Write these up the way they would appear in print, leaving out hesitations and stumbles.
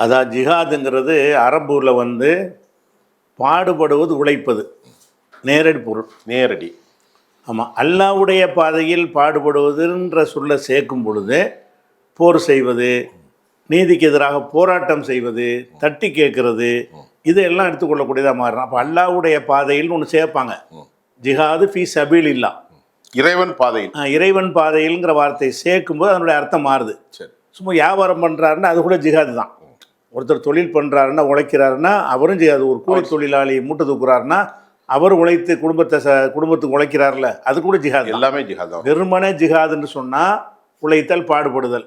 அதான் ஜிஹாதுங்கிறது அரபுல பாடுபடுவது, உழைப்பது, நேரடி பொருள். நேரடி. ஆமாம். அல்லாஹ்வுடைய பாதையில் பாடுபடுவதுன்ற சொல்ல சேர்க்கும் பொழுது போர் செய்வது, நீதிக்கு எதிராக போராட்டம் செய்வது, தட்டி கேட்கறது, இதெல்லாம் எடுத்துக்கொள்ளக்கூடியதாக மாறுறோம். அப்போ அல்லாஹ்வுடைய பாதையில் ஒன்று சேர்ப்பாங்க, ஜிஹாது ஃபீ சபீலில்லாஹ், இறைவன் பாதையில். இறைவன் பாதையில்ங்கிற வார்த்தையை சேர்க்கும்போது அதனுடைய அர்த்தம் மாறுது. சரி. சும்மா வியாபாரம் பண்ணுறாருன்னா அது கூட ஜிஹாது தான். ஒருத்தர் தொழில் பண்ணுறாருன்னா, உழைக்கிறாருன்னா அவரும் ஜிஹாது. ஒரு கூலி தொழிலாளி மூட்டை தூக்குறாருன்னா அவர் உழைத்து குடும்பத்துக்கு உழைக்கிறார்ல, அது கூட ஜிஹாது. எல்லாமே ஜிஹாத் தான். வெறுமனே ஜிஹாதுன்னு சொன்னால் உழைத்தல், பாடுபடுதல்.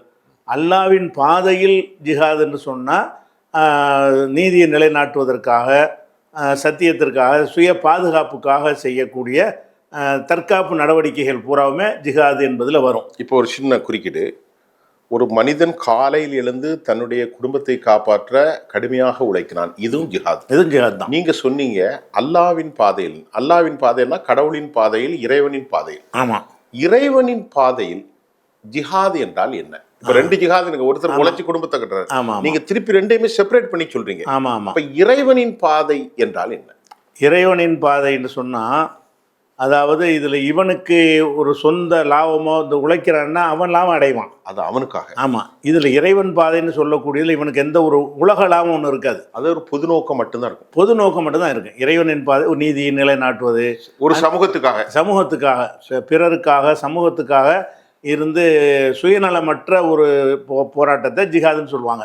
அல்லாவின் பாதையில் ஜிஹாதுன்னு சொன்னால் நீதியை நிலைநாட்டுவதற்காக, சத்தியத்திற்காக, சுய பாதுகாப்புக்காக செய்யக்கூடிய தற்காப்பு நடவடிக்கைகள் பூராவுமே ஜிஹாது என்பதில் வரும். இப்போ ஒரு சின்ன குறுக்கீடு. ஒரு மனிதன் காலையில் எழுந்து தன்னுடைய குடும்பத்தை காப்பாற்ற கடுமையாக உழைக்கிறான், இதுவும் ஜிஹாத். இதுவும் ஜிஹாத் தான். நீங்க சொன்னீங்க அல்லாவின் பாதையில். அல்லாவின் பாதையில்னா கடவுளின் பாதையில், இறைவனின் பாதையில். ஆமாம். இறைவனின் பாதையில் ஜிஹாத் என்றால் என்ன? இப்ப ரெண்டு ஜிஹாத். நீங்க ஒருத்தர் உழைச்சி குடும்பத்தை கட்டுறாரு, நீங்க திருப்பி ரெண்டையுமே செப்பரேட் பண்ணி சொல்றீங்க. ஆமா ஆமா. இப்ப இறைவனின் பாதை என்றால் என்ன? இறைவனின் பாதைன்னு சொன்னா, அதாவது இதுல இவனுக்கு ஒரு சொந்த லாபமோ, இந்த உழைக்கிறான்னா அவன் லாபம் அடைவான், அது அவனுக்காக. ஆமா. இதுல இறைவன் பாதைன்னு சொல்லக்கூடியதுல இவனுக்கு எந்த ஒரு உலக லாபம் ஒன்று இருக்காது. அது ஒரு பொது நோக்கம் மட்டும்தான் இருக்கும். பொது நோக்கம் மட்டும்தான் இருக்கு. இறைவனின் பாதை ஒரு நீதியை நிலைநாட்டுவது, ஒரு சமூகத்துக்காக, பிறருக்காக, சமூகத்துக்காக இருந்து சுயநலமற்ற ஒரு போராட்டத்தை ஜிஹாதுன்னு சொல்லுவாங்க.